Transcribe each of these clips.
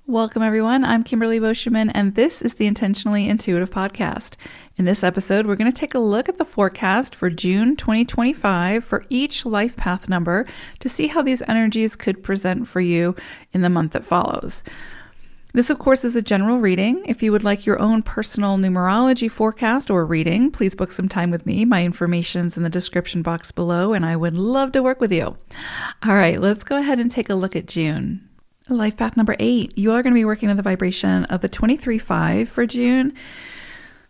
Welcome, everyone. I'm Kimberly Boschman, and this is the Intentionally Intuitive Podcast. In this episode, we're going to take a look at the forecast for June 2025 for each life path number to see how these energies could present for you in the month that follows. This, of course, is a general reading. If you would like your own personal numerology forecast or reading, please book some time with me. My information's in the description box below, and I would love to work with you. All right, let's go ahead and take a look at June. Life path number 8, you are going to be working with the vibration of the 23-5 for June.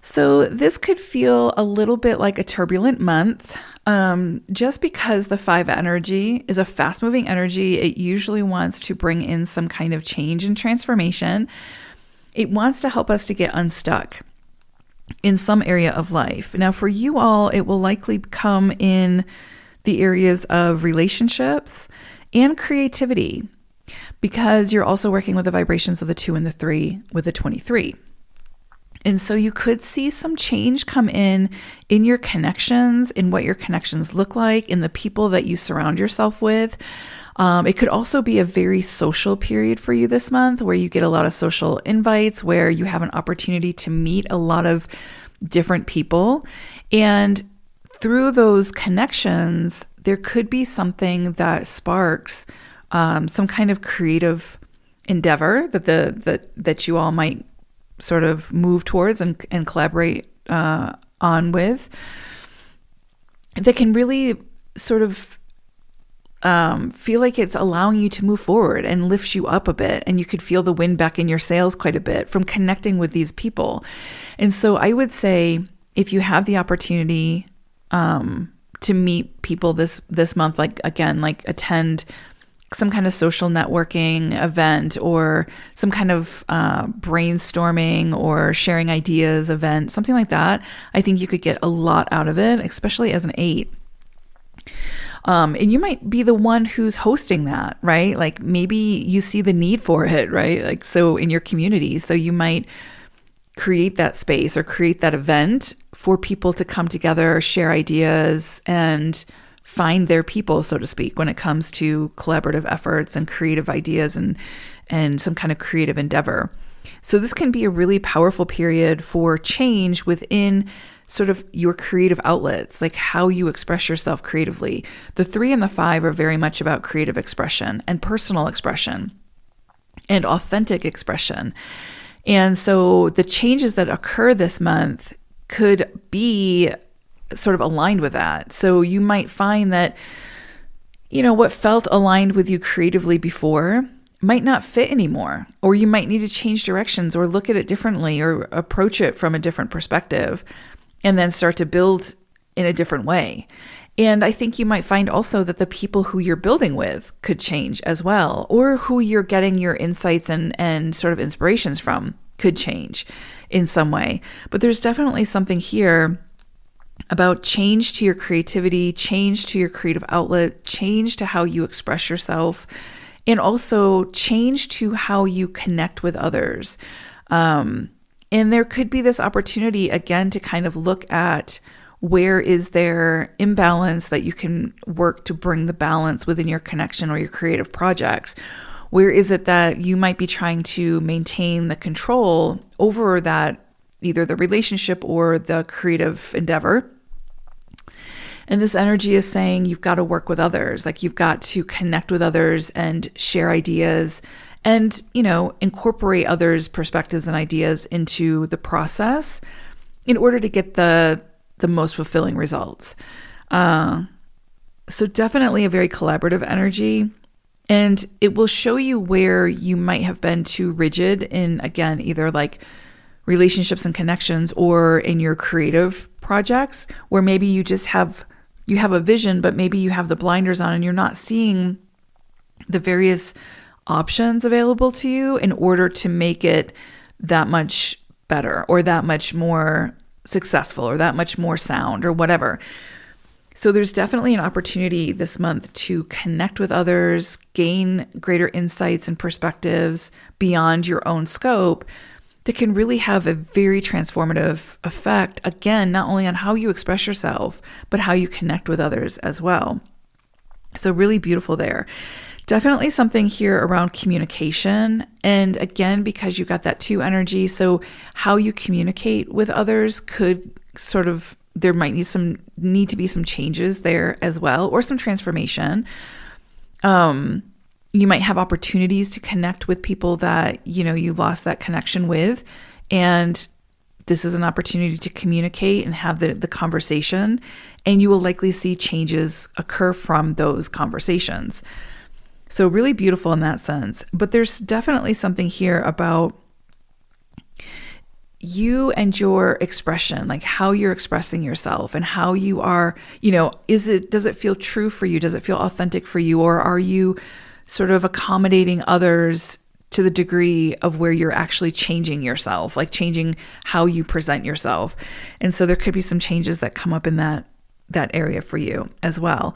So this could feel a little bit like a turbulent month, just because the 5 energy is a fast-moving energy. It usually wants to bring in some kind of change and transformation. It wants to help us to get unstuck in some area of life. Now, for you all, it will likely come in the areas of relationships and creativity, because you're also working with the vibrations of the 2 and the 3 with the 23. And so you could see some change come in your connections, in what your connections look like, in the people that you surround yourself with. It could also be a very social period for you this month, where you get a lot of social invites, where you have an opportunity to meet a lot of different people. And through those connections, there could be something that sparks some kind of creative endeavor that you all might sort of move towards and collaborate on with, that can really sort of feel like it's allowing you to move forward and lifts you up a bit. And you could feel the wind back in your sails quite a bit from connecting with these people. And so I would say, if you have the opportunity to meet people this month, like attend some kind of social networking event, or some kind of brainstorming or sharing ideas event, something like that, I think you could get a lot out of it, especially as an 8. And you might be the one who's hosting that, right? Like maybe you see the need for it, right? Like, so in your community, so you might create that space or create that event for people to come together, share ideas, and find their people, so to speak, when it comes to collaborative efforts and creative ideas and some kind of creative endeavor. So this can be a really powerful period for change within sort of your creative outlets, like how you express yourself creatively. The 3 and the 5 are very much about creative expression and personal expression and authentic expression. And so the changes that occur this month could be sort of aligned with that. So you might find that, what felt aligned with you creatively before might not fit anymore, or you might need to change directions or look at it differently or approach it from a different perspective, and then start to build in a different way. And I think you might find also that the people who you're building with could change as well, or who you're getting your insights and sort of inspirations from could change in some way. But there's definitely something here about change to your creativity, change to your creative outlet, change to how you express yourself, and also change to how you connect with others. And there could be this opportunity, again, to kind of look at where is there imbalance that you can work to bring the balance within your connection or your creative projects. Where is it that you might be trying to maintain the control over that, either the relationship or the creative endeavor? And this energy is saying you've got to work with others, like you've got to connect with others and share ideas and, incorporate others' perspectives and ideas into the process in order to get the most fulfilling results. So definitely a very collaborative energy. And it will show you where you might have been too rigid in, again, either like relationships and connections or in your creative projects, where maybe you have a vision, but maybe you have the blinders on and you're not seeing the various options available to you in order to make it that much better or that much more successful or that much more sound or whatever. So there's definitely an opportunity this month to connect with others, gain greater insights and perspectives beyond your own scope that can really have a very transformative effect, again, not only on how you express yourself, but how you connect with others as well. So really beautiful there. Definitely something here around communication. And again, because you got that 2 energy, so how you communicate with others could sort of, there might need to be some changes there as well, or some transformation. You might have opportunities to connect with people that, you lost that connection with. And this is an opportunity to communicate and have the conversation. And you will likely see changes occur from those conversations. So really beautiful in that sense. But there's definitely something here about you and your expression, like how you're expressing yourself and how you are, does it feel true for you? Does it feel authentic for you? Or are you sort of accommodating others to the degree of where you're actually changing yourself, like changing how you present yourself? And so there could be some changes that come up in that area for you as well.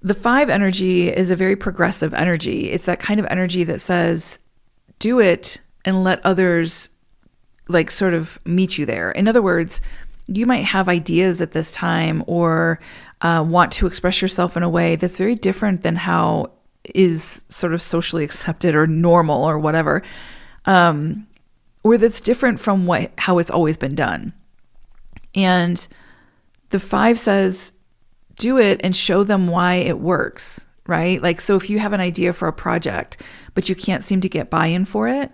The 5 energy is a very progressive energy. It's that kind of energy that says, do it and let others like sort of meet you there. In other words, you might have ideas at this time or want to express yourself in a way that's very different than how is sort of socially accepted or normal or whatever, or that's different from how it's always been done. And the 5 says, do it and show them why it works, right? Like, so if you have an idea for a project, but you can't seem to get buy-in for it,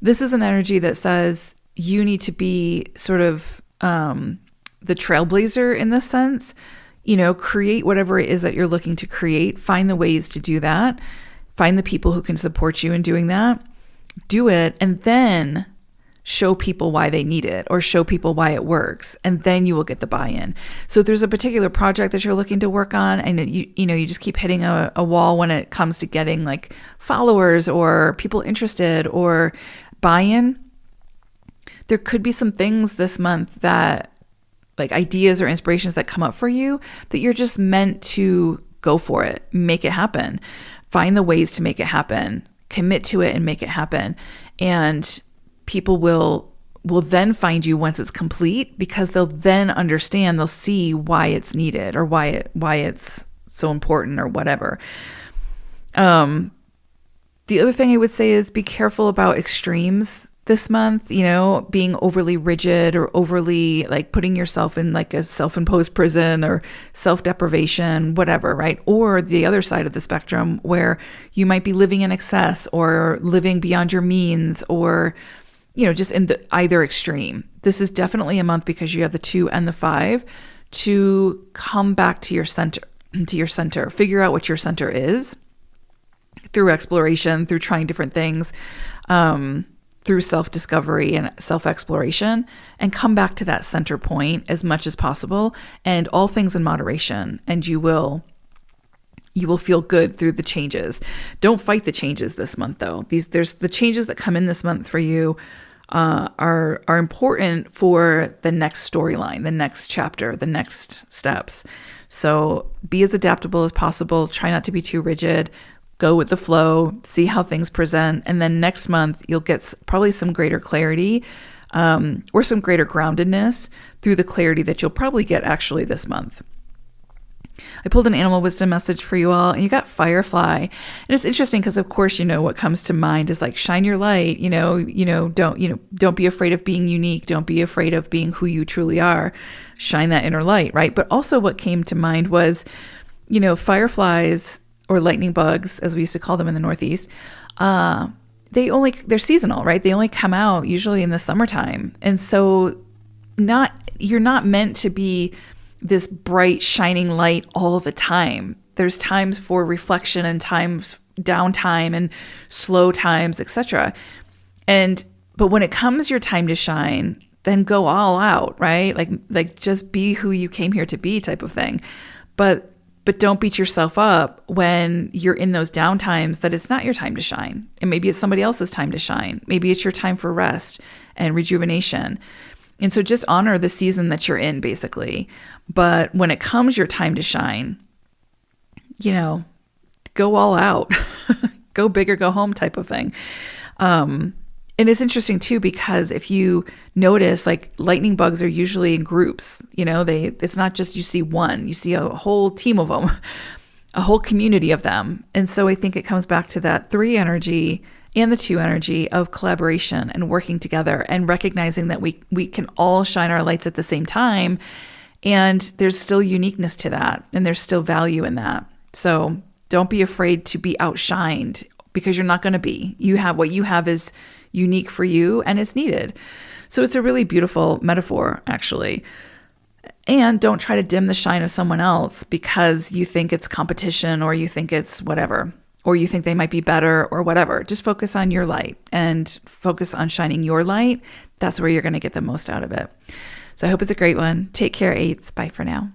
this is an energy that says you need to be sort of the trailblazer in this sense. Create whatever it is that you're looking to create, find the ways to do that, find the people who can support you in doing that, do it, and then show people why they need it or show people why it works, and then you will get the buy-in. So if there's a particular project that you're looking to work on and you just keep hitting a wall when it comes to getting like followers or people interested or buy-in, there could be some things this month that like ideas or inspirations that come up for you that you're just meant to go for it, make it happen, find the ways to make it happen, commit to it and make it happen. And people will then find you once it's complete, because they'll then understand, they'll see why it's needed or why it's so important or whatever. The other thing I would say is be careful about extremes this month, being overly rigid or overly like putting yourself in like a self-imposed prison or self-deprivation, whatever, right? Or the other side of the spectrum where you might be living in excess or living beyond your means or, just in the either extreme. This is definitely a month, because you have the 2 and the 5, to come back to your center, figure out what your center is through exploration, through trying different things, through self-discovery and self-exploration, and come back to that center point as much as possible, and all things in moderation. And you will feel good through the changes. Don't fight the changes this month, though. There's the changes that come in this month for you are important for the next storyline, the next chapter, the next steps. So be as adaptable as possible. Try not to be too rigid. Go with the flow, see how things present. And then next month, you'll get probably some greater clarity or some greater groundedness through the clarity that you'll probably get actually this month. I pulled an animal wisdom message for you all, and you got firefly. And it's interesting because, of course, what comes to mind is like shine your light. Don't be afraid of being unique. Don't be afraid of being who you truly are. Shine that inner light, right? But also, what came to mind was, fireflies, or lightning bugs, as we used to call them in the Northeast, they're seasonal, right? They only come out usually in the summertime. And so you're not meant to be this bright, shining light all the time. There's times for reflection and times downtime and slow times, etc. But when it comes your time to shine, then go all out, right? Like just be who you came here to be type of thing. But don't beat yourself up when you're in those downtimes that it's not your time to shine. And maybe it's somebody else's time to shine. Maybe it's your time for rest and rejuvenation. And so just honor the season that you're in, basically. But when it comes your time to shine, go all out. Go big or go home type of thing. And it's interesting too, because if you notice, like lightning bugs are usually in groups, it's not just you see one, you see a whole team of them. a whole community of them. And so I think it comes back to that 3 energy and the 2 energy of collaboration and working together and recognizing that we can all shine our lights at the same time. And there's still uniqueness to that, and there's still value in that. So don't be afraid to be outshined, because you're not going to be. What you have is unique for you and is needed. So it's a really beautiful metaphor, actually. And don't try to dim the shine of someone else because you think it's competition, or you think it's whatever, or you think they might be better or whatever. Just focus on your light and focus on shining your light. That's where you're going to get the most out of it. So I hope it's a great one. Take care, 8s. Bye for now.